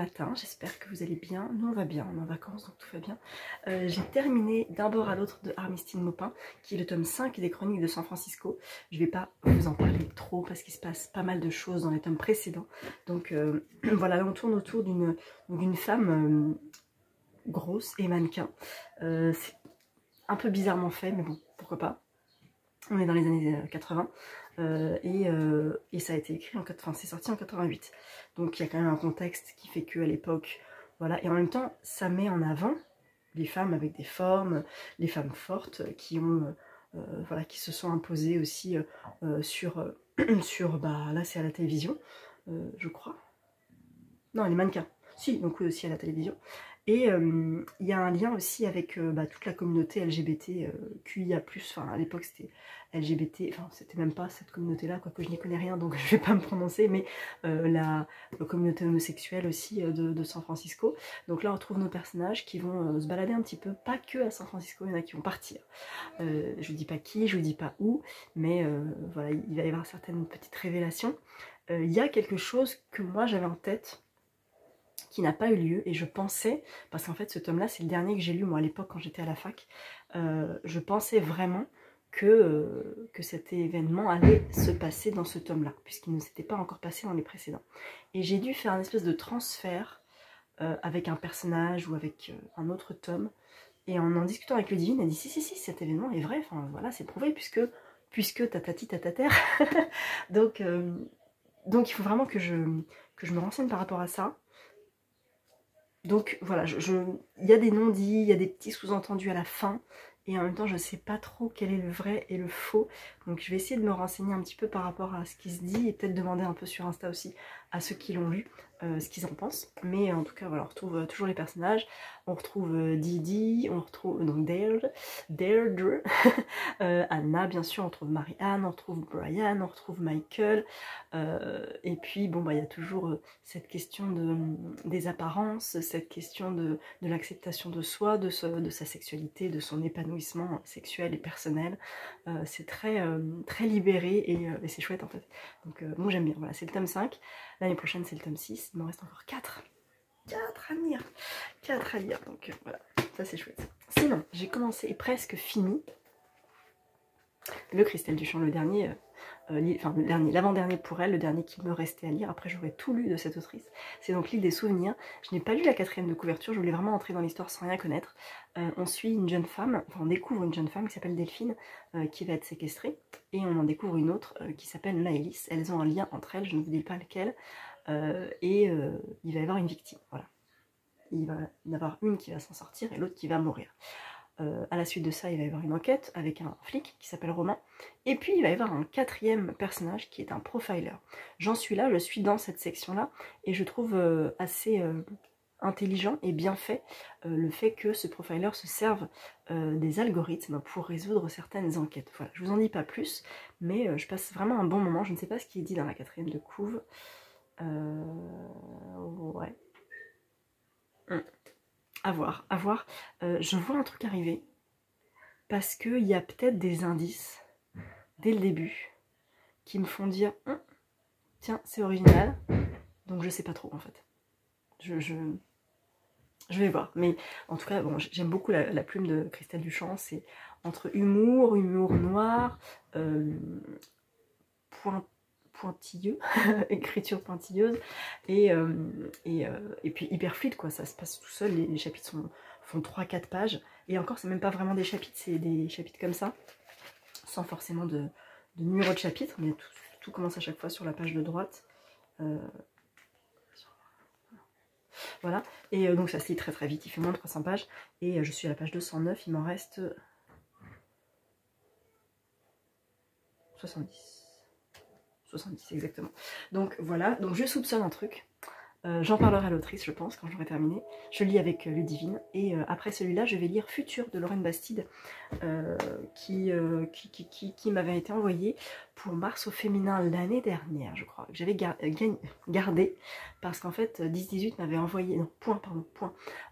matin, j'espère que vous allez bien. Nous on va bien, on est en vacances donc tout va bien. J'ai terminé d'un bord à l'autre de Armistice Maupin, qui est le tome 5 des Chroniques de San Francisco. Je vais pas vous en parler trop parce qu'il se passe pas mal de choses dans les tomes précédents. Donc voilà, là on tourne autour d'une femme grosse et mannequin. C'est un peu bizarrement fait, mais bon, pourquoi pas. On est dans les années 80 et ça a été écrit enfin c'est sorti en 88. Donc il y a quand même un contexte qui fait que à l'époque, voilà, et en même temps ça met en avant les femmes avec des formes, les femmes fortes qui ont voilà, qui se sont imposées aussi sur bah là c'est à la télévision, je crois. Non, les mannequins. Si, donc oui, aussi à la télévision. Et il y a un lien aussi avec bah, toute la communauté LGBT, QIA+, enfin à l'époque c'était LGBT, enfin c'était même pas cette communauté-là, quoique je n'y connais rien, donc je vais pas me prononcer, mais la communauté homosexuelle aussi de San Francisco. Donc là on retrouve nos personnages qui vont se balader un petit peu, pas que à San Francisco, il y en a qui vont partir. Je vous dis pas qui, je vous dis pas où, mais voilà, il va y avoir certaines petites révélations. Il y a quelque chose que moi j'avais en tête, qui n'a pas eu lieu, et je pensais, parce qu'en fait ce tome là c'est le dernier que j'ai lu moi à l'époque quand j'étais à la fac, je pensais vraiment que cet événement allait se passer dans ce tome là, puisqu'il ne s'était pas encore passé dans les précédents. Et j'ai dû faire un espèce de transfert avec un personnage ou avec un autre tome, et en discutant avec Ludivine, elle dit si cet événement est vrai, enfin voilà c'est prouvé puisque tatati tatater. donc il faut vraiment que je me renseigne par rapport à ça. Donc voilà, il y a des non-dits, il y a des petits sous-entendus à la fin, et en même temps je sais pas trop quel est le vrai et le faux, donc je vais essayer de me renseigner un petit peu par rapport à ce qui se dit, et peut-être demander un peu sur Insta aussi à ceux qui l'ont lu, ce qu'ils en pensent. Mais en tout cas voilà, on retrouve toujours les personnages, on retrouve Didi, on retrouve donc Deirdre, Anna bien sûr, on retrouve Marie-Anne, on retrouve Brian, on retrouve Michael, et puis bon bah il y a toujours cette question des apparences, cette question de l'acceptation de soi, de sa sexualité, de son épanouissement sexuel et personnel. C'est très libéré et c'est chouette en fait. Donc moi j'aime bien, voilà, c'est le tome 5, l'année prochaine c'est le tome 6, il m'en reste encore 4 à lire, 4 à lire, donc voilà, ça c'est chouette. Sinon, j'ai commencé et presque fini le Christelle Duchamp, le dernier, enfin l'avant-dernier pour elle, le dernier qui me restait à lire. Après j'aurais tout lu de cette autrice. C'est donc L'île des souvenirs. Je n'ai pas lu la 4e de couverture, je voulais vraiment entrer dans l'histoire sans rien connaître. On suit une jeune femme, enfin on découvre une jeune femme qui s'appelle Delphine, qui va être séquestrée, et on en découvre une autre qui s'appelle Maëlys. Elles ont un lien entre elles, je ne vous dis pas lequel, et il va y avoir une victime, voilà. Il va y en avoir une qui va s'en sortir et l'autre qui va mourir. À la suite de ça, il va y avoir une enquête avec un flic qui s'appelle Romain. Et puis, il va y avoir un 4e personnage qui est un profiler. J'en suis là, je suis dans cette section-là. Et je trouve assez intelligent et bien fait le fait que ce profiler se serve des algorithmes pour résoudre certaines enquêtes. Voilà, je vous en dis pas plus, mais je passe vraiment un bon moment. Je ne sais pas ce qui est dit dans la 4e de couve. Ouais. À voir, à voir. Je vois un truc arriver, parce qu'il y a peut-être des indices, dès le début, qui me font dire tiens, c'est original, donc je sais pas trop en fait. Je vais voir, mais en tout cas, bon, j'aime beaucoup la plume de Christelle Duchamp, c'est entre humour noir, pointilleux, écriture pointilleuse, et puis hyper fluide, quoi, ça se passe tout seul, les chapitres font 3-4 pages, et encore c'est même pas vraiment des chapitres, c'est des chapitres comme ça, sans forcément de numéro de chapitre, mais tout commence à chaque fois sur la page de droite. Voilà, et donc ça se lit très très vite, il fait moins de 300 pages, et je suis à la page 209, il m'en reste 70 exactement. Donc voilà, donc je soupçonne un truc. J'en parlerai à l'autrice, je pense, quand j'aurai terminé. Je lis avec Ludivine, et après celui-là, je vais lire Futur de Lorraine Bastide, qui m'avait été envoyé pour Mars au féminin l'année dernière, je crois, que j'avais gardé, parce qu'en fait, 10-18 m'avait envoyé, non, Point,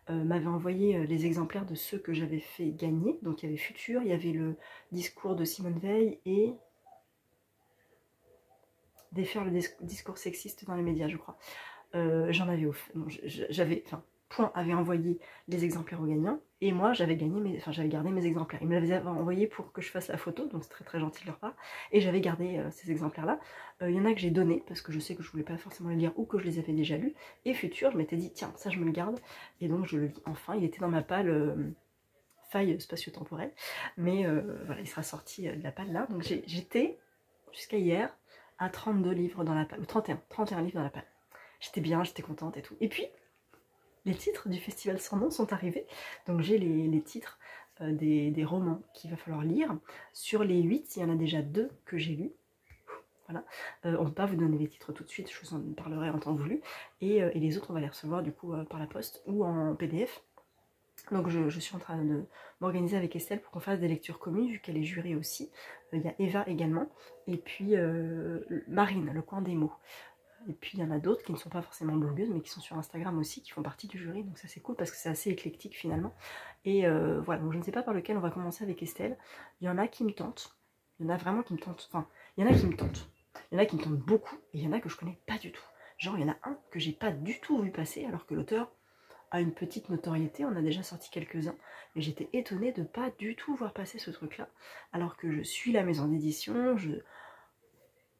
m'avait envoyé les exemplaires de ceux que j'avais fait gagner. Donc il y avait Futur, il y avait le discours de Simone Veil, et défaire le discours sexiste dans les médias, je crois. j'en avais j'avais, enfin, Point avait envoyé les exemplaires aux gagnants, et moi j'avais j'avais gardé mes exemplaires. Ils me l'avaient envoyé pour que je fasse la photo, donc c'est très très gentil de leur part, et j'avais gardé ces exemplaires-là. Il y en a que j'ai donné, parce que je sais que je voulais pas forcément les lire, ou que je les avais déjà lus, et futur, je m'étais dit, tiens, ça je me le garde, et donc je le lis enfin. Il était dans ma palle faille spatio-temporelle, mais voilà, il sera sorti de la palle là, donc j'étais, jusqu'à hier, à 32 livres dans la palle, ou 31 livres dans la palle. J'étais bien, j'étais contente et tout. Et puis, les titres du Festival Sans Nom sont arrivés. Donc j'ai les titres des romans qu'il va falloir lire. Sur les 8, il y en a déjà 2 que j'ai lus. Voilà. On ne peut pas vous donner les titres tout de suite, je vous en parlerai en temps voulu. Et les autres, on va les recevoir du coup par la poste ou en PDF. Donc je suis en train de m'organiser avec Estelle pour qu'on fasse des lectures communes, vu qu'elle est jurée aussi. Il y a Eva également. Et puis Marine, le coin des mots. Et puis il y en a d'autres qui ne sont pas forcément blogueuses, mais qui sont sur Instagram aussi, qui font partie du jury. Donc ça c'est cool parce que c'est assez éclectique finalement. Et voilà, donc je ne sais pas par lequel on va commencer avec Estelle. Il y en a qui me tentent. Il y en a vraiment qui me tentent. Enfin, il y en a qui me tentent. Il y en a qui me tentent beaucoup, et il y en a que je connais pas du tout. Genre, il y en a un que j'ai pas du tout vu passer, alors que l'auteur a une petite notoriété. On a déjà sorti quelques-uns. Mais j'étais étonnée de pas du tout voir passer ce truc-là. Alors que je suis la maison d'édition,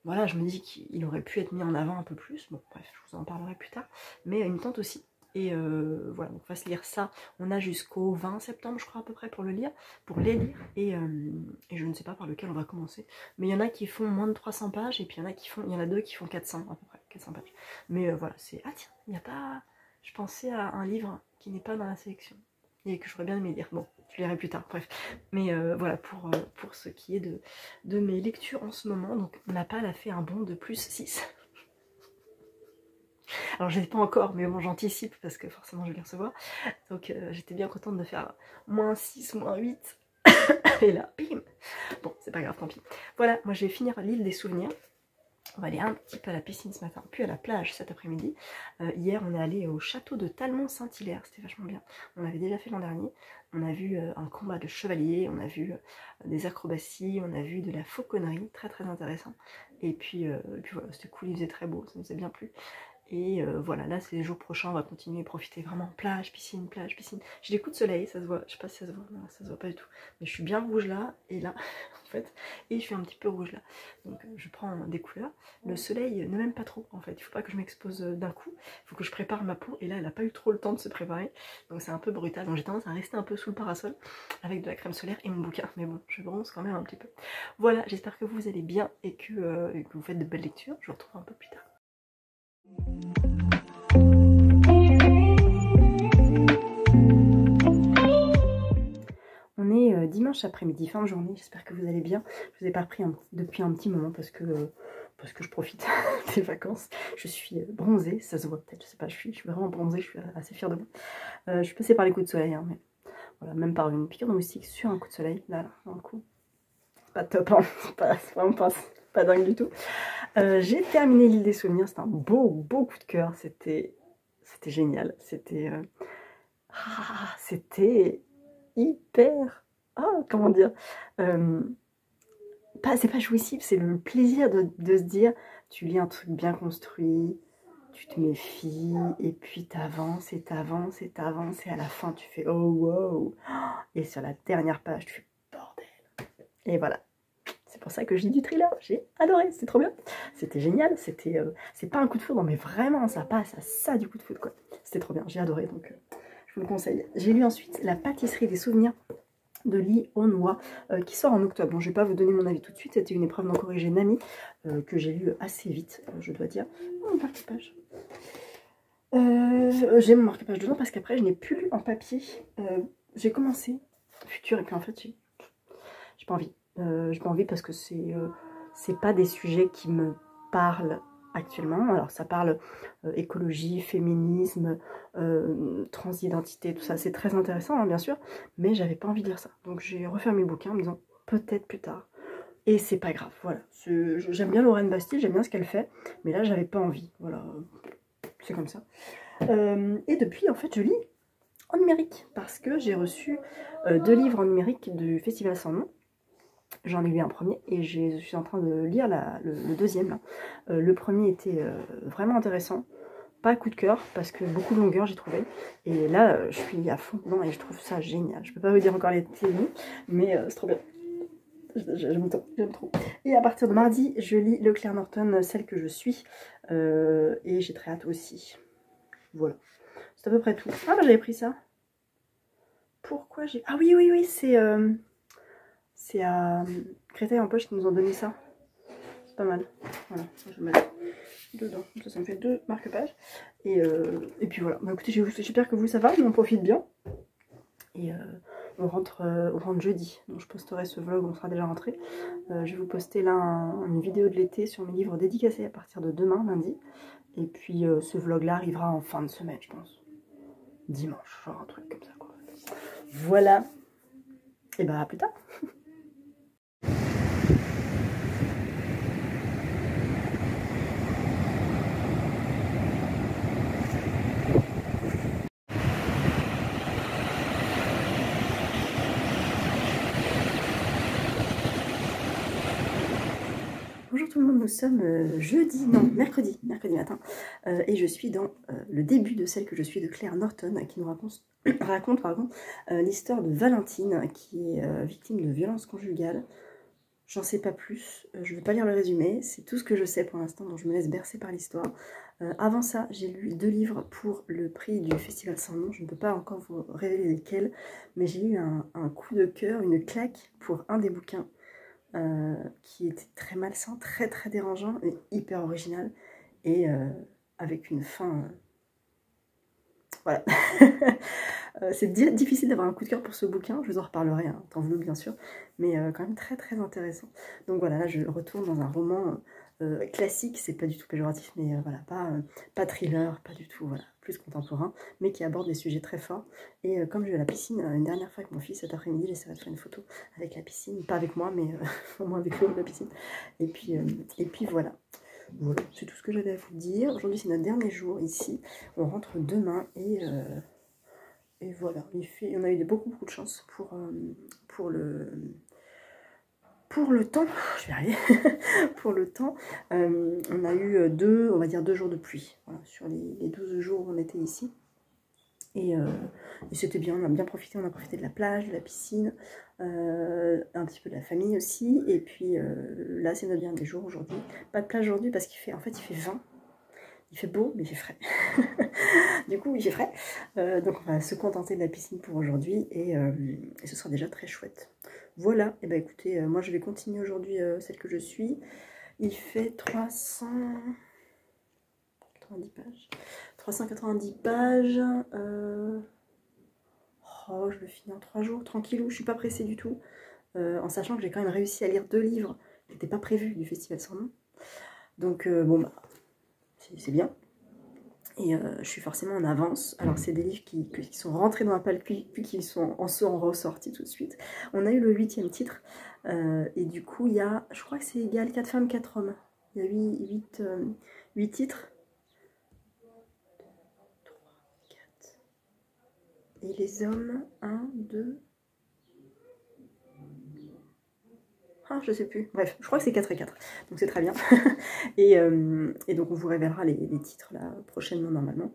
voilà, je me dis qu'il aurait pu être mis en avant un peu plus. Bon, bref, je vous en parlerai plus tard. Mais il me tente aussi. Et voilà, donc on va se lire ça. On a jusqu'au 20 septembre, je crois, à peu près, pour les lire. Et je ne sais pas par lequel on va commencer. Mais il y en a qui font moins de 300 pages. Et puis il y en a 2 qui font 400, à peu près, 400 pages. Mais voilà, c'est... Ah tiens, il n'y a pas... Je pensais à un livre qui n'est pas dans la sélection. Et que j'aurais bien aimé lire. Bon, je lirai plus tard, bref. Mais voilà, pour ce qui est de mes lectures en ce moment. Donc ma palle a fait un bond de plus 6. Alors je ne sais pas encore, mais bon, j'anticipe parce que forcément je vais les recevoir. Donc j'étais bien contente de faire moins 6, moins 8. Et là, bim. Bon, c'est pas grave, tant pis. Voilà, moi je vais finir l'île des souvenirs. On va aller un petit peu à la piscine ce matin, puis à la plage cet après-midi. Hier, on est allé au château de Talmont-Saint-Hilaire, c'était vachement bien. On avait déjà fait l'an dernier. On a vu un combat de chevaliers, on a vu des acrobaties, on a vu de la fauconnerie, très très intéressant. Et puis voilà, c'était cool, il faisait très beau, ça nous a bien plu. Et voilà, là c'est les jours prochains, on va continuer à profiter vraiment plage, piscine, plage, piscine. J'ai des coups de soleil, ça se voit, je sais pas si ça se voit, non, ça se voit pas du tout. Mais je suis bien rouge là, et là, en fait, et je suis un petit peu rouge là. Donc je prends des couleurs. Le soleil ne m'aime pas trop en fait, il faut pas que je m'expose d'un coup, il faut que je prépare ma peau, et là elle a pas eu trop le temps de se préparer, donc c'est un peu brutal. Donc j'ai tendance à rester un peu sous le parasol, avec de la crème solaire et mon bouquin, mais bon, je bronze quand même un petit peu. Voilà, j'espère que vous allez bien, et que vous faites de belles lectures. Je vous retrouve un peu plus tard. On est dimanche après-midi, fin de journée, j'espère que vous allez bien. Je vous ai pas repris depuis un petit moment parce que je profite des vacances. Je suis bronzée, ça se voit peut-être, je sais pas, je suis vraiment bronzée, je suis assez fière de moi. Je suis passée par les coups de soleil, hein, mais voilà, même par une piqûre de moustique sur un coup de soleil, là, un coup. C'est pas top, hein, c'est vraiment pas dingue du tout. J'ai terminé l'île des souvenirs, c'était un beau coup de cœur, c'était génial, c'était hyper, comment dire, c'est pas jouissif, c'est le plaisir de se dire, tu lis un truc bien construit, tu te méfies, et puis t'avances, et t'avances, et t'avances, et à la fin tu fais, oh wow, et sur la dernière page, tu fais, bordel, et voilà. C'est pour ça que je lis du thriller, j'ai adoré, c'est trop bien, c'était génial, c'est pas un coup de foudre, mais vraiment ça passe à ça du coup de foudre quoi, c'était trop bien, j'ai adoré, donc je vous le conseille. J'ai lu ensuite La pâtisserie des souvenirs de Lee On-hwa, qui sort en octobre. Bon, je vais pas vous donner mon avis tout de suite, c'était une épreuve d'en corriger Nami, que j'ai lu assez vite, je dois dire. Oh, mon marque-page. J'ai mon marque-page dedans parce qu'après je n'ai plus lu en papier. J'ai commencé Futur, et puis en fait j'ai pas envie. J'ai pas envie parce que c'est pas des sujets qui me parlent actuellement. Alors ça parle écologie, féminisme, transidentité, tout ça, c'est très intéressant hein, bien sûr, mais j'avais pas envie de lire ça. Donc j'ai refermé le bouquin en me disant peut-être plus tard. Et c'est pas grave, voilà. J'aime bien Lorraine Bastille, j'aime bien ce qu'elle fait, mais là j'avais pas envie, voilà. C'est comme ça. Et depuis en fait je lis en numérique, parce que j'ai reçu 2 livres en numérique du Festival Sans Nom. J'en ai lu un premier et je suis en train de lire le deuxième. Là. Le premier était vraiment intéressant. pas coup de cœur parce que beaucoup de longueur j'ai trouvé. Et là, je suis à fond dedans et je trouve ça génial. Je peux pas vous dire encore les mots, mais c'est trop bien. J'aime trop. Et à partir de mardi, je lis le Claire Norton, celle que je suis. Et j'ai très hâte aussi. Voilà. C'est à peu près tout. Ah bah j'avais pris ça. Pourquoi j'ai... Ah oui, oui, oui, c'est à Créteil en poche qui nous ont donné ça. C'est pas mal. Voilà, je vais mettre dedans. Ça me fait 2 marque-pages. Et puis voilà. Bah, écoutez, j'espère que vous ça va, on en profite bien. Et on rentre jeudi. Donc je posterai ce vlog, on sera déjà rentré. Je vais vous poster là une vidéo de l'été sur mes livres dédicacés à partir de demain, lundi. Et puis ce vlog-là arrivera en fin de semaine, je pense. Dimanche, genre un truc comme ça, quoi. Voilà. Et bah à plus tard. Bonjour tout le monde, nous sommes mercredi matin, et je suis dans le début de celle que je suis de Claire Norton, qui nous raconte l'histoire de Valentine, qui est victime de violences conjugales. J'en sais pas plus, je ne vais pas lire le résumé, c'est tout ce que je sais pour l'instant, donc je me laisse bercer par l'histoire. Avant ça, j'ai lu 2 livres pour le prix du Festival Sans Nom, je ne peux pas encore vous révéler lesquels, mais j'ai eu un coup de cœur, une claque pour un des bouquins. Qui était très malsain, très très dérangeant et hyper original, et avec une fin... voilà. C'est difficile d'avoir un coup de cœur pour ce bouquin, je vous en reparlerai, hein, temps voulu bien sûr, mais quand même très très intéressant. Donc voilà, là je retourne dans un roman classique, c'est pas du tout péjoratif, mais voilà, pas thriller, pas du tout, voilà, plus contemporain, mais qui aborde des sujets très forts. Et comme je vais à la piscine une dernière fois avec mon fils cet après-midi, j'essaierai de faire une photo avec la piscine, pas avec moi, mais au moins avec l'eau de la piscine. Et puis voilà. Voilà, c'est tout ce que j'avais à vous dire. Aujourd'hui c'est notre dernier jour ici, on rentre demain et voilà, on a eu beaucoup de chance pour le temps, je vais arriver, pour le temps, on a eu on va dire 2 jours de pluie, voilà, sur les 12 jours où on était ici. Et c'était bien, on a bien profité, on a profité de la plage, de la piscine, un petit peu de la famille aussi. Et puis là c'est notre dernier jour aujourd'hui. Pas de plage aujourd'hui parce qu'il fait 20. Il fait beau, mais il fait frais. Du coup, il fait frais. Donc, on va se contenter de la piscine pour aujourd'hui. Et ce sera déjà très chouette. Voilà. Et bah écoutez, moi, je vais continuer aujourd'hui celle que je suis. Il fait 390 pages. 390 pages. Oh, je le finis en 3 jours, tranquillou. Je suis pas pressée du tout. En sachant que j'ai quand même réussi à lire 2 livres qui n'étaient pas prévus du Festival Sans Nom. Donc, bon, bah... c'est bien. Et je suis forcément en avance. Alors c'est des livres qui sont rentrés dans un palpul, puis qui sont ressortis tout de suite. On a eu le 8e titre. Et du coup, il y a, je crois que c'est égal 4 femmes, 4 hommes. Il y a 8 titres. 3, 4. Et les hommes, 1, 2... Ah, je sais plus. Bref, je crois que c'est 4 et 4. Donc c'est très bien. et donc on vous révélera les titres là prochainement normalement.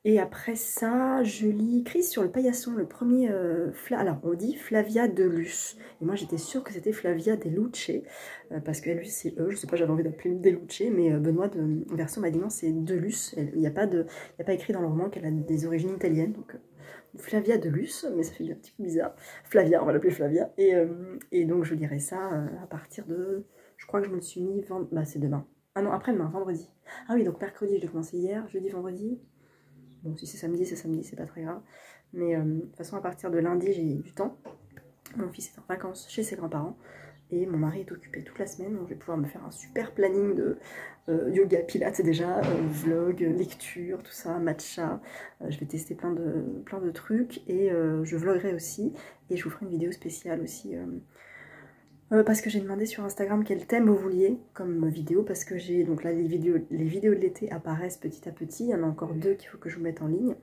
Et après ça, je lis Crise sur le paillasson, le premier... alors, on dit Flavia de Luce. Et moi, j'étais sûre que c'était Flavia de Luce, parce que lui, c'est eux. Je sais pas, j'avais envie d'appeler de Luce, mais Benoît de Verso m'a dit non, c'est de Luce. Il n'y a pas écrit dans le roman qu'elle a des origines italiennes. Donc, Flavia de Luce, mais ça fait un petit peu bizarre. Flavia, on va l'appeler Flavia. Et donc, je lirai ça à partir de... Je crois que je me le suis mis... Bah, c'est demain. Ah non, après-demain, vendredi. Ah oui, donc mercredi, je l'ai commencé hier. Jeudi, vendredi... Bon, si c'est samedi, c'est pas très grave. Mais de toute façon, à partir de lundi, j'ai du temps. Mon fils est en vacances chez ses grands-parents. Et mon mari est occupé toute la semaine. Donc je vais pouvoir me faire un super planning de yoga, pilates déjà, vlog, lecture, tout ça, matcha. Je vais tester plein de trucs. Et je vloguerai aussi. Et je vous ferai une vidéo spéciale aussi... parce que j'ai demandé sur Instagram quel thème vous vouliez comme vidéo, parce que j'ai donc là les vidéos de l'été apparaissent petit à petit, il y en a encore 2 qu'il faut que je vous mette en ligne,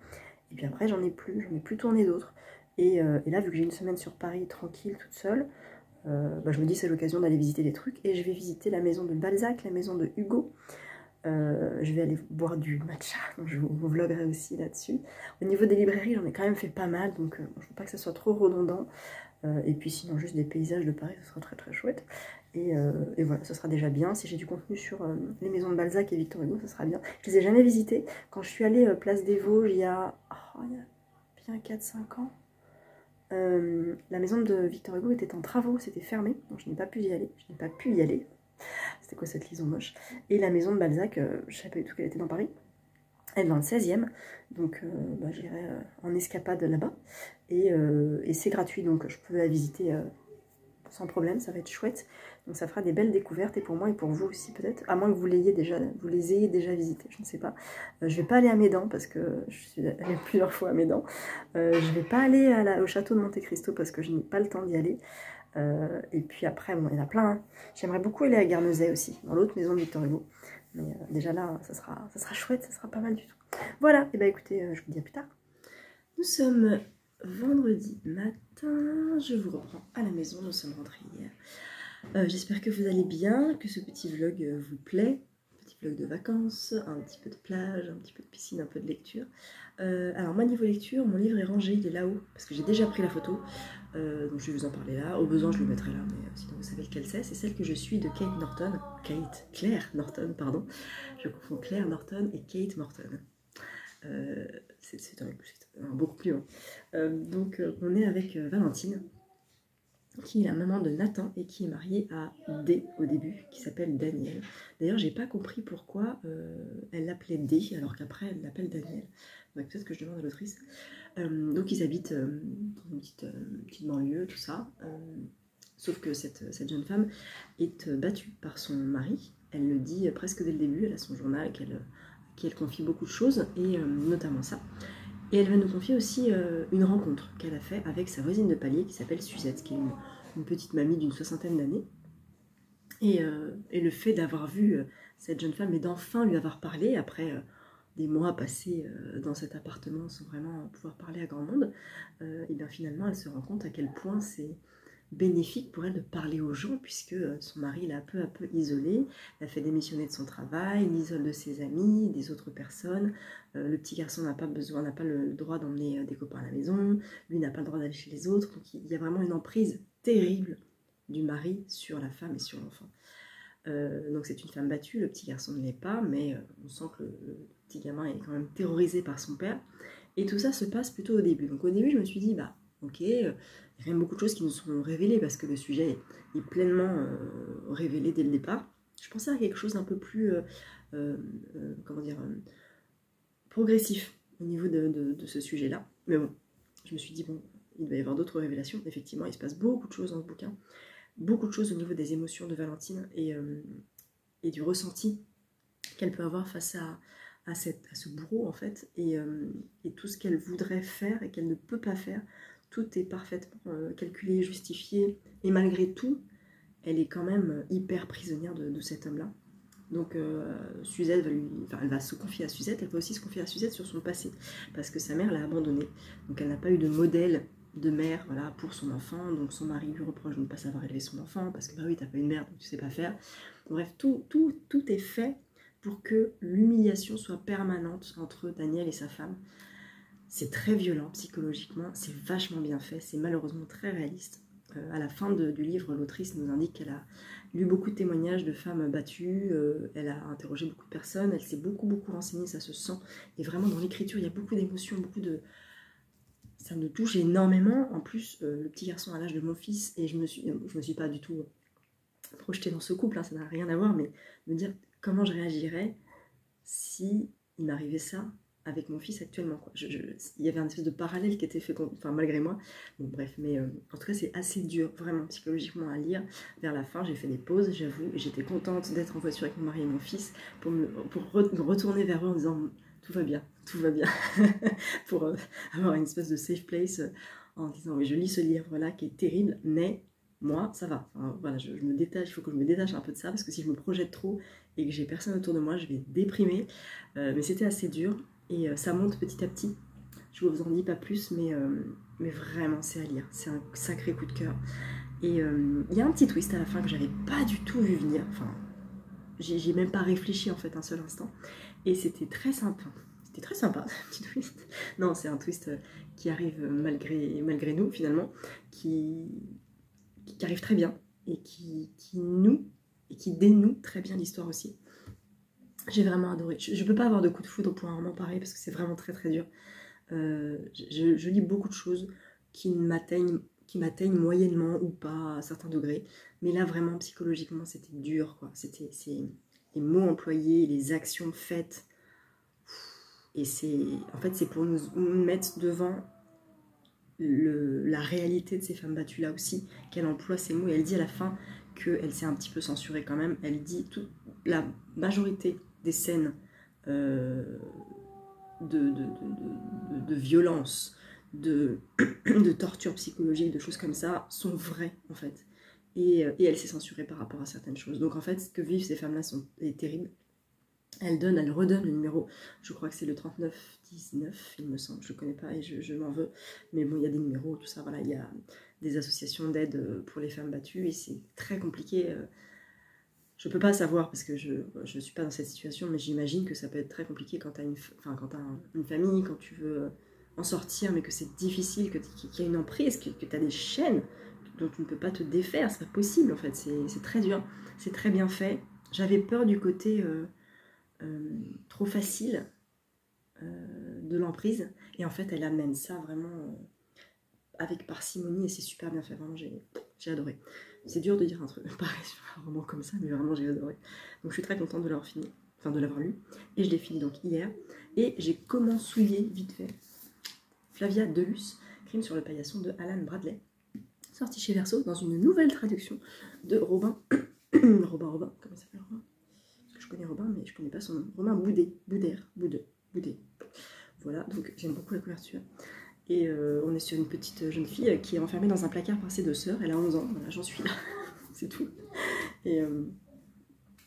et puis après j'en ai plus tourné d'autres, et là vu que j'ai une semaine sur Paris tranquille toute seule, bah, je me dis c'est l'occasion d'aller visiter des trucs, et je vais visiter la maison de Balzac, la maison de Hugo, Je vais aller boire du matcha, donc je vous vloguerai aussi là-dessus. Au niveau des librairies, j'en ai quand même fait pas mal, donc je ne veux pas que ça soit trop redondant. Et puis sinon, juste des paysages de Paris, ce sera très très chouette. Et voilà, ça sera déjà bien. Si j'ai du contenu sur les maisons de Balzac et Victor Hugo, ça sera bien. Je les ai jamais visitées. Quand je suis allée Place des Vosges, il y a bien 4-5 ans, la maison de Victor Hugo était en travaux, c'était fermé, donc je n'ai pas pu y aller. C'était quoi cette liaison moche? Et la maison de Balzac, je ne savais pas du tout qu'elle était dans Paris. Elle est dans le 16e, donc j'irai en escapade là-bas. Et c'est gratuit, donc je peux la visiter sans problème, ça va être chouette. Donc ça fera des belles découvertes, et pour moi et pour vous aussi peut-être, à moins que vous les ayez déjà visités, je ne sais pas. Je vais pas aller à Médan, parce que je suis allée plusieurs fois à Médan. Je vais pas aller au château de Monte Cristo, parce que je n'ai pas le temps d'y aller. Et puis après, bon, il y en a plein. Hein. J'aimerais beaucoup aller à Guernesey aussi, dans l'autre maison de Victor Hugo. Mais déjà là, ça sera chouette, ça sera pas mal du tout. Voilà, et bah écoutez, je vous dis à plus tard. Nous sommes vendredi matin, je vous reprends à la maison, nous sommes rentrés hier. J'espère que vous allez bien, que ce petit vlog vous plaît. Petit vlog de vacances, un petit peu de plage, un petit peu de piscine, un peu de lecture. Alors moi niveau lecture, mon livre est rangé, il est là-haut, parce que j'ai déjà pris la photo. Donc je vais vous en parler là, au besoin je le mettrai là, mais sinon vous savez lequel c'est celle que je suis de Claire Norton, pardon, je confonds Claire Norton et Kate Morton. C'est beaucoup plus loin. Donc on est avec Valentine, qui est la maman de Nathan et qui est mariée à D au début, qui s'appelle Daniel. D'ailleurs, j'ai pas compris pourquoi elle l'appelait D alors qu'après elle l'appelle Daniel. Peut-être que je demande à l'autrice. Donc ils habitent dans une petite banlieue, tout ça. Sauf que cette jeune femme est battue par son mari. Elle le dit presque dès le début. Elle a son journal qui elle confie beaucoup de choses, et notamment ça. Et elle va nous confier aussi une rencontre qu'elle a faite avec sa voisine de palier qui s'appelle Suzette, qui est une petite mamie d'une 60aine d'années. Et le fait d'avoir vu cette jeune femme et d'enfin lui avoir parlé après des mois passés dans cet appartement sans vraiment pouvoir parler à grand monde, et bien finalement elle se rend compte à quel point c'est bénéfique pour elle de parler aux gens, puisque son mari l'a peu à peu isolée, l'a fait démissionner de son travail, l'isole de ses amis, des autres personnes. Le petit garçon n'a pas le droit d'emmener des copains à la maison, lui n'a pas le droit d'aller chez les autres, donc il y a vraiment une emprise terrible du mari sur la femme et sur l'enfant. Donc c'est une femme battue, le petit garçon ne l'est pas, mais on sent que le petit gamin est quand même terrorisé par son père, et tout ça se passe plutôt au début. Donc au début je me suis dit, bah ok, il y a quand même beaucoup de choses qui nous sont révélées, parce que le sujet est pleinement révélé dès le départ. Je pensais à quelque chose d'un peu plus, comment dire, progressif au niveau de ce sujet-là. Mais bon, je me suis dit, bon, il va y avoir d'autres révélations. Effectivement, il se passe beaucoup de choses dans ce bouquin. Beaucoup de choses au niveau des émotions de Valentine et du ressenti qu'elle peut avoir face à ce bourreau, en fait, et tout ce qu'elle voudrait faire et qu'elle ne peut pas faire. Tout est parfaitement calculé, justifié, et malgré tout, elle est quand même hyper prisonnière de cet homme-là. Donc Suzette elle va se confier à Suzette, elle va aussi se confier à Suzette sur son passé, parce que sa mère l'a abandonnée, donc elle n'a pas eu de modèle de mère, voilà, pour son enfant. Donc son mari lui reproche de ne pas savoir élever son enfant, parce que bah oui, t'as pas une mère, donc tu sais pas faire. Bref, tout est fait pour que l'humiliation soit permanente entre Daniel et sa femme. C'est très violent psychologiquement, c'est vachement bien fait, c'est malheureusement très réaliste. À la fin du livre, l'autrice nous indique qu'elle a lu beaucoup de témoignages de femmes battues, elle a interrogé beaucoup de personnes, elle s'est beaucoup renseignée, ça se sent. Et vraiment dans l'écriture, il y a beaucoup d'émotions, ça me touche énormément. En plus, le petit garçon à l'âge de mon fils, et je me suis pas du tout projetée dans ce couple, hein, ça n'a rien à voir, mais me dire comment je réagirais si il m'arrivait ça avec mon fils actuellement, quoi. Il y avait un espèce de parallèle qui était fait, enfin malgré moi. Bon bref, mais en tout cas c'est assez dur, vraiment psychologiquement à lire. Vers la fin, j'ai fait des pauses, j'avoue, et j'étais contente d'être en voiture avec mon mari et mon fils pour me retourner vers eux en disant tout va bien, pour avoir une espèce de safe place en disant oui, je lis ce livre-là qui est terrible, mais moi ça va. Enfin, voilà, je me détache, il faut que je me détache un peu de ça, parce que si je me projette trop et que j'ai personne autour de moi, je vais déprimer. Mais c'était assez dur. Et ça monte petit à petit. Je vous en dis pas plus, mais vraiment c'est à lire. C'est un sacré coup de cœur. Et il y a un petit twist à la fin que j'avais pas du tout vu venir. Enfin, J'y ai même pas réfléchi en fait un seul instant. Et c'était très sympa. C'était très sympa, petit twist. Non, c'est un twist qui arrive malgré nous finalement, qui arrive très bien et qui noue et qui dénoue très bien l'histoire aussi. J'ai vraiment adoré. Je peux pas avoir de coup de foudre pour un roman pareil parce que c'est vraiment très très dur. Je lis beaucoup de choses qui m'atteignent moyennement ou pas à certains degrés. Mais là, vraiment, psychologiquement, c'était dur, quoi. C'était les mots employés, les actions faites. Et en fait, c'est pour nous mettre devant la réalité de ces femmes battues là aussi, qu'elle emploie ces mots. Et elle dit à la fin qu'elle s'est un petit peu censurée quand même. Elle dit la majorité des scènes de violence, de torture psychologique, de choses comme ça, sont vraies en fait. Et elle s'est censurée par rapport à certaines choses. Donc en fait, ce que vivent ces femmes-là est terrible. Elle redonne le numéro, je crois que c'est le 3919, il me semble, je ne le connais pas et je m'en veux. Mais bon, il y a des numéros, tout ça, voilà, il y a des associations d'aide pour les femmes battues et c'est très compliqué. Je ne peux pas savoir parce que je ne suis pas dans cette situation, mais j'imagine que ça peut être très compliqué quand tu as une famille, quand tu veux en sortir, mais que c'est difficile, qu'il y a une emprise, que tu as des chaînes dont tu ne peux pas te défaire, c'est pas possible en fait, c'est très dur, c'est très bien fait. J'avais peur du côté trop facile de l'emprise, et en fait elle amène ça vraiment avec parcimonie et c'est super bien fait, vraiment j'ai adoré. C'est dur de dire un truc pareil sur un roman comme ça, mais vraiment j'ai adoré. Donc je suis très contente de l'avoir fini, enfin de l'avoir lu. Et je l'ai fini donc hier. Et j'ai commencé vite fait Flavia Deluce, Crime sur le paillasson de Alan Bradley, sorti chez Verso dans une nouvelle traduction de Robin. Robin, comment ça s'appelle Robin? Parce que je connais Robin, mais je connais pas son nom. Robin Boudet. Voilà, donc j'aime beaucoup la couverture. Et on est sur une petite jeune fille qui est enfermée dans un placard par ses deux sœurs. Elle a 11 ans, voilà, j'en suis là, c'est tout. Et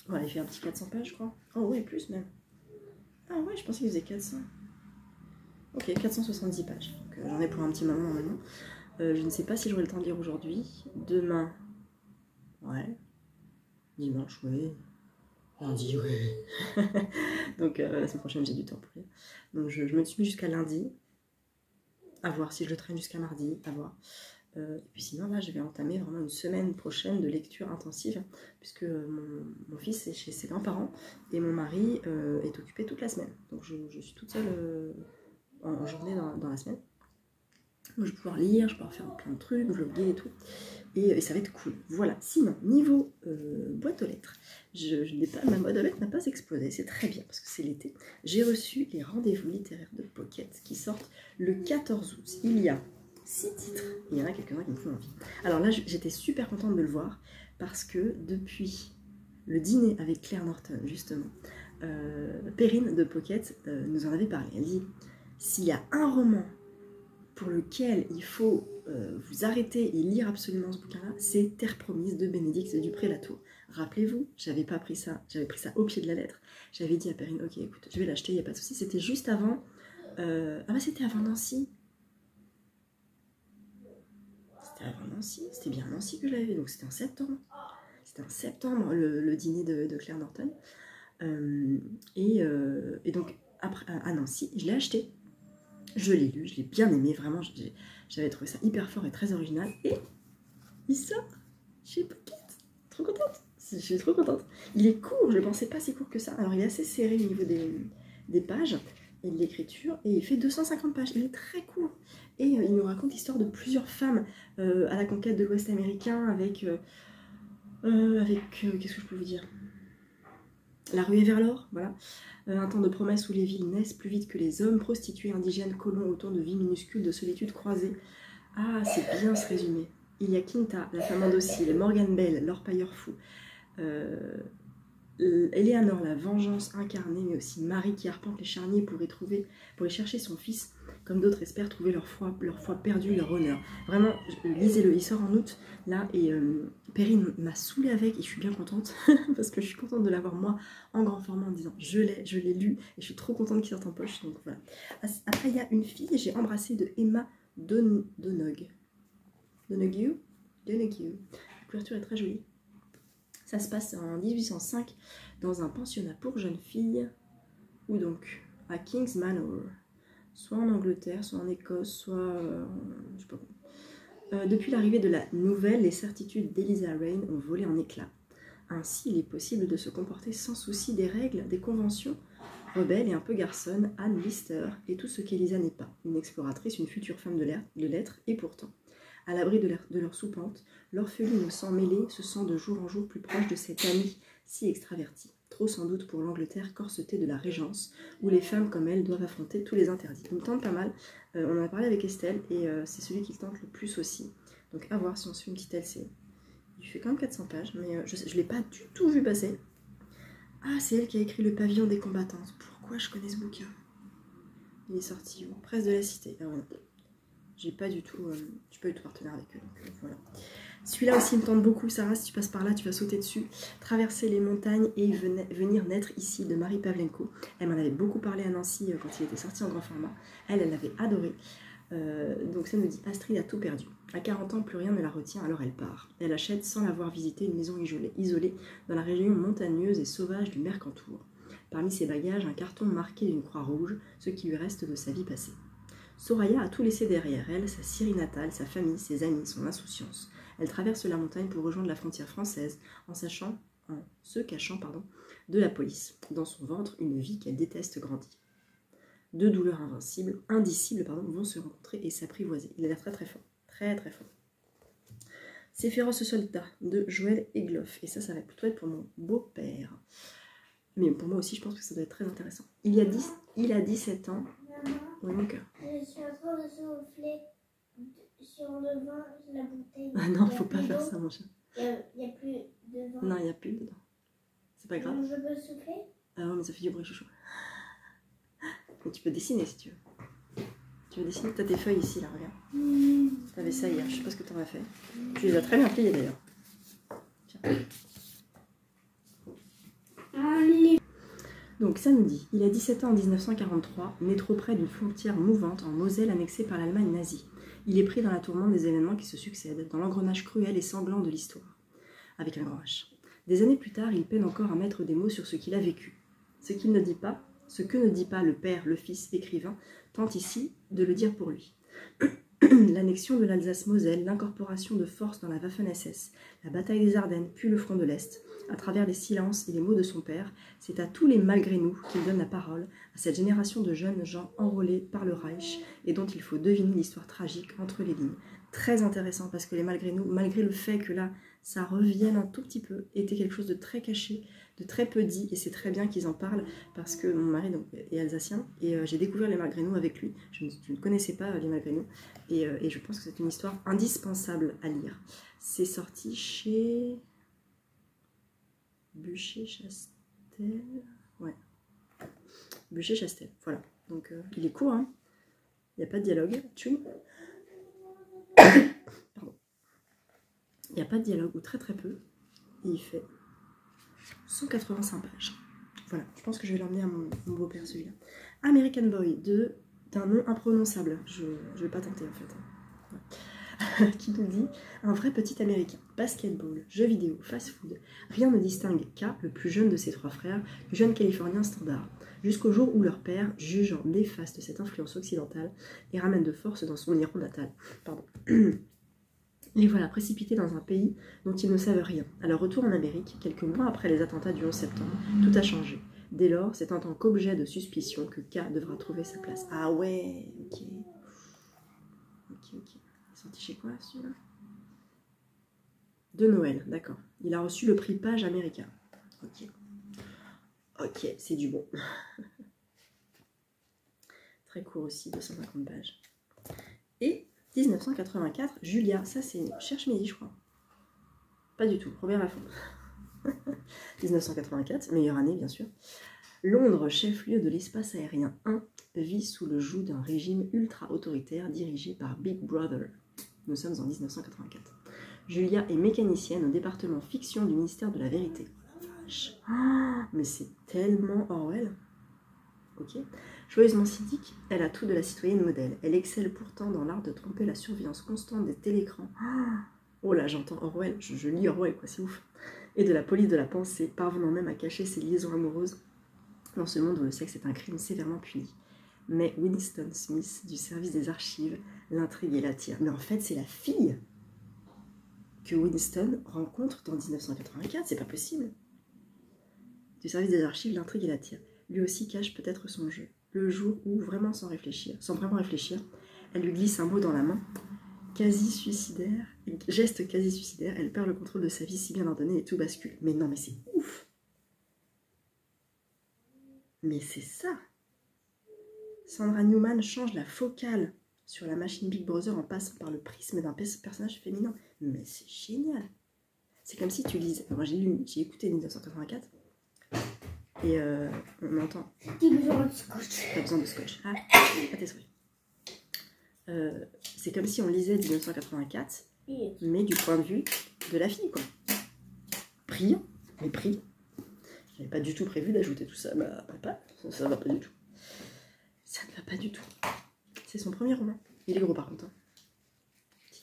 voilà, il fait un petit 400 pages, je crois. Oh ouais, plus même. Ah ouais, je pensais qu'il faisait 400. Ok, 470 pages. Donc j'en ai pour un petit moment normalement. Je ne sais pas si j'aurai le temps de lire aujourd'hui. Demain, ouais. Dimanche, ouais. Lundi, ouais. Donc la semaine prochaine, j'ai du temps pour lire. Donc je me suis mis jusqu'à lundi. À voir si je le traîne jusqu'à mardi, à voir. Et puis sinon, là, je vais entamer vraiment une semaine prochaine de lecture intensive, puisque mon fils est chez ses grands-parents et mon mari est occupé toute la semaine. Donc je suis toute seule en journée dans la semaine. Donc, je vais pouvoir lire, je vais pouvoir faire plein de trucs, vlogger et tout. Et ça va être cool. Voilà. Sinon, niveau boîte aux lettres, ma boîte aux lettres n'a pas explosé. C'est très bien parce que c'est l'été. J'ai reçu les rendez-vous littéraires de Pocket qui sortent le 14 août. Il y a 6 titres. Il y en a quelques-uns qui me font envie. Alors là, j'étais super contente de le voir parce que depuis le dîner avec Claire Norton, justement, Perrine de Pocket nous en avait parlé. Elle dit, s'il y a un roman pour lequel il faut vous arrêter et lire absolument ce bouquin-là, c'est Terre Promise de Bénédicte Dupré-Latour. Rappelez-vous, j'avais pas pris ça, j'avais pris ça au pied de la lettre. J'avais dit à Perrine, ok, écoute, je vais l'acheter, il n'y a pas de souci. C'était juste avant... Ah bah c'était avant Nancy. C'était avant Nancy, c'était bien à Nancy que je l'avais, donc c'était en septembre. C'était en septembre, le dîner de Claire Norton. Et donc, après, à Nancy, je l'ai acheté. Je l'ai lu, je l'ai bien aimé, vraiment, j'avais trouvé ça hyper fort et très original. Et il sort chez Pocket. Trop contente, je suis trop contente. Il est court, je ne pensais pas si court que ça. Alors il est assez serré au niveau des pages et de l'écriture. Et il fait 250 pages, il est très court. Et il nous raconte l'histoire de plusieurs femmes à la conquête de l'Ouest américain avec qu'est-ce que je peux vous dire? La ruée vers l'or, voilà. Un temps de promesse où les villes naissent plus vite que les hommes, prostituées, indigènes, colons, autour de vies minuscules, de solitude croisée. Ah, c'est bien ce résumé. Il y a Quinta, la femme indocile, Morgan Bell, l'orpailleur fou, Eleanor, la vengeance incarnée, mais aussi Marie qui arpente les charniers pour y chercher son fils, comme d'autres espèrent trouver leur foi perdue, leur honneur. Vraiment, lisez-le, il sort en août, là, et Perrine m'a saoulée avec, et je suis bien contente, parce que je suis contente de l'avoir, moi, en grand format, en disant, je l'ai lu, et je suis trop contente qu'il sorte en poche, donc voilà. Après, il y a une fille, j'ai embrassé de Emma Donoghue. La couverture est très jolie. Ça se passe en 1805 dans un pensionnat pour jeunes filles, ou donc à King's Manor, soit en Angleterre, soit en Écosse, soit... je sais pas. Depuis l'arrivée de la nouvelle, les certitudes d'Eliza Reign ont volé en éclats. Ainsi, il est possible de se comporter sans souci des règles, des conventions. Rebelle et un peu garçonne, Anne Lister est tout ce qu'Eliza n'est pas, une exploratrice, une future femme de lettres, et pourtant, à l'abri de leur soupente, l'orpheline au sang mêlé se sent de jour en jour plus proche de cette amie si extravertie. Trop sans doute pour l'Angleterre corsetée de la Régence, où les femmes comme elle doivent affronter tous les interdits. Il me tente pas mal, on en a parlé avec Estelle, et c'est celui qui le tente le plus aussi. Donc à voir si on se fait une petite LC. Il fait quand même 400 pages, mais je ne l'ai pas du tout vu passer. Ah, c'est elle qui a écrit Le Pavillon des combattantes. Pourquoi je connais ce bouquin? Il est sorti où? Presse de la Cité. Ah ouais. J'ai pas du tout partenaire avec eux. Donc voilà. Celui-là aussi me tente beaucoup. Sarah, si tu passes par là, tu vas sauter dessus. Traverser les montagnes et venir naître ici de Marie Pavlenko. Elle m'en avait beaucoup parlé à Nancy quand il était sorti en grand format. Elle l'avait adoré. Donc ça nous dit Astrid a tout perdu. À 40 ans, plus rien ne la retient, alors elle part. Elle achète sans l'avoir visité une maison isolée dans la région montagneuse et sauvage du Mercantour. Parmi ses bagages, un carton marqué d'une croix rouge, ce qui lui reste de sa vie passée. Soraya a tout laissé derrière elle, sa Syrie natale, sa famille, ses amis, son insouciance. Elle traverse la montagne pour rejoindre la frontière française en se cachant de la police. Dans son ventre, une vie qu'elle déteste grandit. Deux douleurs indicibles vont se rencontrer et s'apprivoiser. Il a l'air très très fort. Très très fort. Ces féroces soldats de Joël Egloff. Et ça va plutôt être pour mon beau-père. Mais pour moi aussi, je pense que ça doit être très intéressant. Il a 17 ans. Oui, mon cœur. Je suis en train de souffler sur le vin, la bouteille. Ah non, faut pas faire ça, mon chat. Il n'y a plus de vin. Non, il n'y a plus dedans. C'est pas grave. Je peux souffler? Ah ouais, mais ça fait du bruit chouchou. Mais tu peux dessiner si tu veux. Tu veux dessiner? T'as tes feuilles ici, là, regarde. T'avais ça hier, je sais pas ce que t'en as fait. Tu les as très bien pliées d'ailleurs. Tiens. Donc samedi, il a 17 ans en 1943, né trop près d'une frontière mouvante en Moselle annexée par l'Allemagne nazie. Il est pris dans la tourmente des événements qui se succèdent, dans l'engrenage cruel et sanglant de l'histoire. Avec un grand H. Des années plus tard, il peine encore à mettre des mots sur ce qu'il a vécu. Ce que ne dit pas le père, le fils, l'écrivain, tente ici de le dire pour lui. L'annexion de l'Alsace-Moselle, l'incorporation de force dans la Waffen-SS, la bataille des Ardennes, puis le front de l'Est, à travers les silences et les mots de son père, c'est à tous les malgré nous qu'il donne la parole, à cette génération de jeunes gens enrôlés par le Reich et dont il faut deviner l'histoire tragique entre les lignes. Très intéressant parce que les malgré nous, malgré le fait que là, ça revienne un tout petit peu, était quelque chose de très caché, de très peu dit, et c'est très bien qu'ils en parlent parce que mon mari donc, est alsacien et j'ai découvert les malgré nous avec lui. Je ne connaissais pas les malgré nous et je pense que c'est une histoire indispensable à lire. C'est sorti chez Bûcher-Chastel. Ouais, Bûcher-Chastel, voilà. Donc il est court, hein. Il n'y a pas de dialogue. Pardon. Il n'y a pas de dialogue, ou très très peu. Et il fait 185 pages. Voilà, je pense que je vais l'emmener à mon beau-père celui-là. American Boy, d'un nom imprononçable. Je ne vais pas tenter en fait. Ouais. Qui nous dit un vrai petit américain. Basketball, jeux vidéo, fast-food. Rien ne distingue K, le plus jeune de ses trois frères, du jeune californien standard. Jusqu'au jour où leur père, jugeant néfaste cette influence occidentale, les ramène de force dans son Iran natal. Pardon. Les voilà précipités dans un pays dont ils ne savent rien. À leur retour en Amérique, quelques mois après les attentats du 11 septembre, tout a changé. Dès lors, c'est en tant qu'objet de suspicion que K devra trouver sa place. Ah ouais, ok. Ok. Il est sorti chez quoi, celui-là? De Noël, d'accord. Il a reçu le prix Page américain. Ok. Ok, c'est du bon. Très court aussi, 250 pages. Et 1984, Julia, ça c'est Cherche Midi, je crois. Pas du tout, Robert Laffont. 1984, meilleure année bien sûr. Londres, chef-lieu de l'espace aérien 1, vit sous le joug d'un régime ultra-autoritaire dirigé par Big Brother. Nous sommes en 1984. Julia est mécanicienne au département fiction du ministère de la Vérité. Oh la vache. Oh, mais c'est tellement Orwell. Ok. Joyeusement cynique, elle a tout de la citoyenne modèle. Elle excelle pourtant dans l'art de tromper la surveillance constante des télécrans. Oh là, j'entends Orwell, je lis Orwell, quoi, c'est ouf. et de la police de la pensée, parvenant même à cacher ses liaisons amoureuses dans ce monde où le sexe est un crime sévèrement puni. Mais Winston Smith, du service des archives, l'intrigue et l'attire. Mais en fait, c'est la fille que Winston rencontre dans 1984, c'est pas possible. Du service des archives, l'intrigue et l'attire. Lui aussi cache peut-être son jeu. Le jour où, vraiment sans vraiment réfléchir, elle lui glisse un mot dans la main, quasi suicidaire, geste quasi suicidaire, elle perd le contrôle de sa vie si bien ordonnée et tout bascule. Mais non, mais c'est ouf! Mais c'est ça! Sandra Newman change la focale sur la machine Big Brother en passant par le prisme d'un personnage féminin. Mais c'est génial! C'est comme si tu lisais... Moi j'ai écouté 1984 et on entend... J'ai besoin de scotch. T'as besoin de scotch. Ah, pas tes souhaits. C'est comme si on lisait 1984, mais du point de vue de la fille, quoi. Brillant, mais brillant. J'avais pas du tout prévu d'ajouter tout ça à ma papa. Ça va pas du tout. Ça ne va pas du tout. C'est son premier roman. Il est gros par contre. Hein.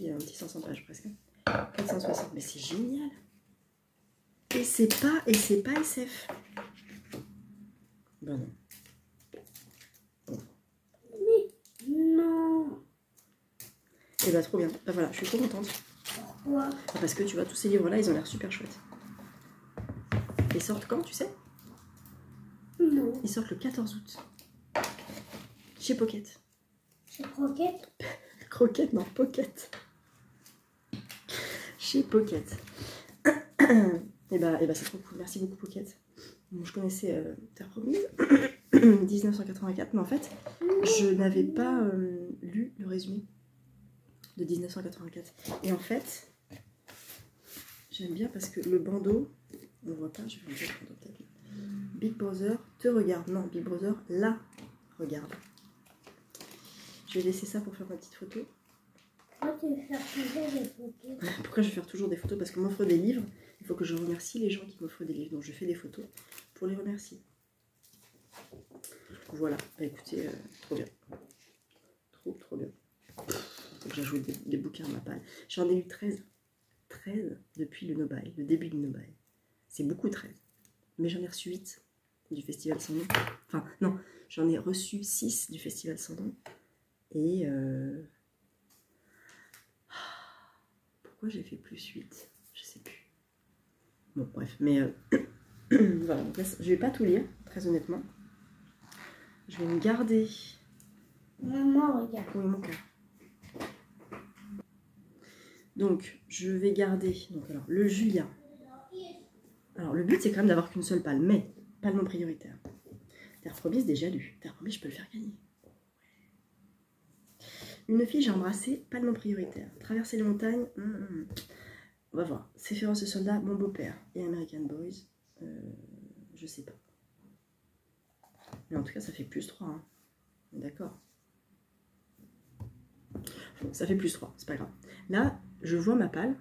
Un petit 500 pages presque. 460. Mais c'est génial. Et c'est pas SF. Ben non. Non. Et bah trop bien. Bah voilà, je suis trop contente. Pourquoi? Parce que tu vois, tous ces livres-là, ils ont l'air super chouettes. Ils sortent quand, tu sais? Non. Ils sortent le 14 août. Chez Pocket. Chez Croquette? Croquette, non, Pocket. Chez Pocket. Et bah c'est trop cool. Merci beaucoup, Pocket. Bon, je connaissais Terre Promise, 1984, mais en fait, je n'avais pas lu le résumé de 1984. Et en fait, j'aime bien parce que le bandeau, on voit pas, je vais enlever le bandeau peut-être. Big Brother te regarde. Non, Big Brother la regarde. Je vais laisser ça pour faire ma petite photo. Pourquoi tu veux faire toujours des photos? Pourquoi je vais faire toujours des photos? Parce qu'on m'offre des livres. Il faut que je remercie les gens qui m'offrent des livres. Donc je fais des photos pour les remercier. Voilà. Bah écoutez, trop bien. Trop bien. Donc j'ajoute des bouquins à ma palle. J'en ai eu 13. 13 depuis le Nobail, le début du Nobail. C'est beaucoup 13. Mais j'en ai reçu 8 du Festival Sans Nom. Enfin, non, j'en ai reçu 6 du Festival Sans Nom. Et... pourquoi j'ai fait plus 8? Je sais plus. Bon, bref, mais... voilà, donc là, je vais pas tout lire, très honnêtement. Je vais me garder... Maman, regarde. Oui, mon cœur. Donc, je vais garder... Donc, alors, le Julia. Alors, le but, c'est quand même d'avoir qu'une seule palle, mais pas le nom prioritaire. Terre Promise, déjà lu. Terre Promise, je peux le faire gagner. Une fille, j'ai embrassé, pas le nom prioritaire. Traverser les montagnes, on va voir. Ces féroces soldats, mon beau-père. Et American Boys, je sais pas. Mais en tout cas, ça fait plus 3. Hein. D'accord. Bon, ça fait plus 3, c'est pas grave. Là, je vois ma palle.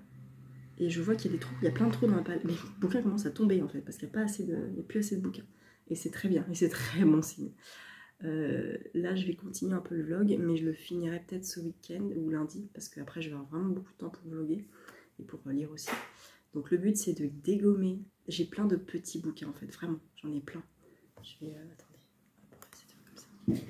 Et je vois qu'il y a des trous, il y a plein de trous dans ma palle. Mais le bouquin commence à tomber en fait, parce qu'il n'y a plus assez de bouquins. Et c'est très bien, et c'est très bon signe. Là, je vais continuer un peu le vlog, mais je le finirai peut-être ce week-end ou lundi, parce qu'après, je vais avoir vraiment beaucoup de temps pour vlogger et pour lire aussi. Donc, le but, c'est de dégommer. J'ai plein de petits bouquins, en fait, vraiment, j'en ai plein. Je vais... attendez, on va essayer de faire comme ça.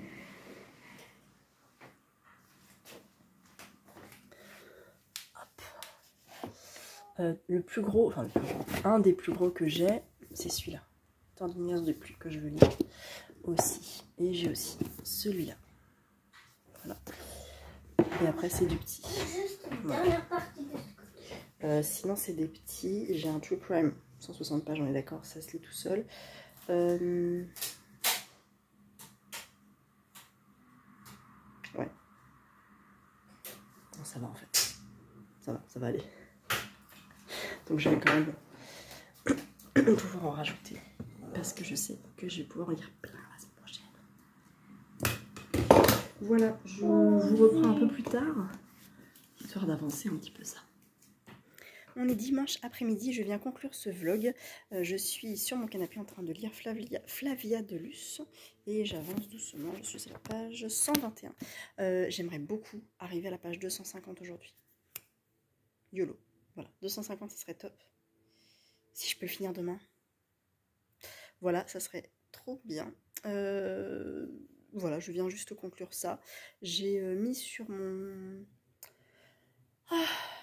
Le plus gros, enfin, le plus gros, un des plus gros que j'ai, c'est celui-là. Tant de lumière de plus que je veux lire aussi. Et j'ai aussi celui-là. Voilà. Et après, c'est du petit. Juste une dernière partie de scotch. Sinon, c'est des petits. J'ai un True Crime, 160 pages, on est d'accord, ça se lit tout seul. Ouais. Non, ça va en fait. Ça va aller. Donc, je vais quand même pouvoir en rajouter. Parce que je sais que je vais pouvoir en lire plein la semaine prochaine. Voilà, je vous reprends un peu plus tard, histoire d'avancer un petit peu ça. On est dimanche après-midi, je viens conclure ce vlog. Je suis sur mon canapé en train de lire Flavia de Luce et j'avance doucement, je suis à la page 121. J'aimerais beaucoup arriver à la page 250 aujourd'hui. YOLO, voilà, 250 ce serait top. Si je peux le finir demain. Voilà, ça serait trop bien. Voilà, je viens juste conclure ça. J'ai mis sur mon...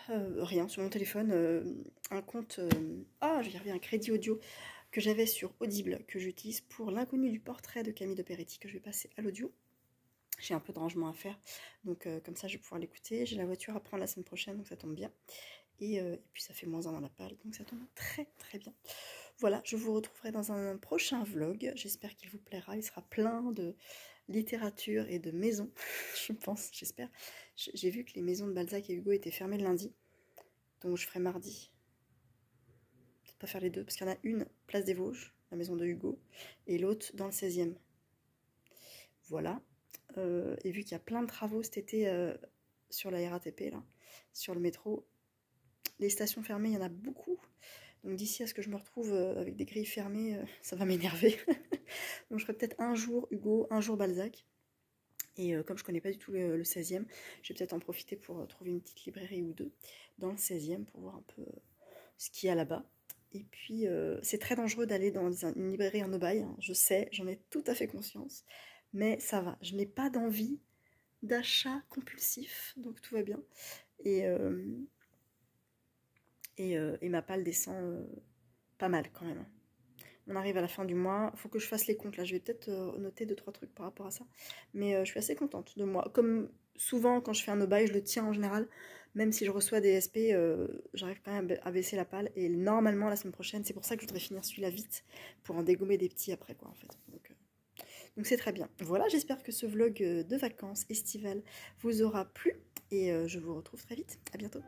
rien, sur mon téléphone, un compte... je vais y arriver, un crédit audio que j'avais sur Audible, que j'utilise pour L'inconnu du portrait de Camille de Peretti, que je vais passer à l'audio. J'ai un peu de rangement à faire, donc comme ça je vais pouvoir l'écouter. J'ai la voiture à prendre la semaine prochaine, donc ça tombe bien. Et puis ça fait -1 dans la palle, donc ça tombe très très bien. Voilà, je vous retrouverai dans un prochain vlog. J'espère qu'il vous plaira. Il sera plein de littérature et de maisons, je pense, j'espère. J'ai vu que les maisons de Balzac et Hugo étaient fermées le lundi, donc je ferai mardi. Peut-être pas faire les deux, parce qu'il y en a une place des Vosges, la maison de Hugo, et l'autre dans le 16e. Voilà. Et vu qu'il y a plein de travaux cet été sur la RATP, là, sur le métro, les stations fermées, il y en a beaucoup. Donc d'ici à ce que je me retrouve avec des grilles fermées, ça va m'énerver. Donc je ferai peut-être un jour Hugo, un jour Balzac. Et comme je connais pas du tout le 16e, je vais peut-être en profiter pour trouver une petite librairie ou deux dans le 16e pour voir un peu ce qu'il y a là-bas. Et puis c'est très dangereux d'aller dans une librairie en no-buy, hein. Je sais, j'en ai tout à fait conscience. Mais ça va, je n'ai pas d'envie d'achat compulsif, donc tout va bien. Et ma palle descend pas mal quand même. On arrive à la fin du mois, il faut que je fasse les comptes là, je vais peut-être noter 2-3 trucs par rapport à ça. Mais je suis assez contente de moi. Comme souvent quand je fais un no-buy, je le tiens en général, même si je reçois des SP, j'arrive quand même à baisser la palle. Et normalement la semaine prochaine, c'est pour ça que je voudrais finir celui-là vite, pour en dégommer des petits après quoi en fait. Donc c'est très bien. Voilà, j'espère que ce vlog de vacances estivales vous aura plu et je vous retrouve très vite. À bientôt.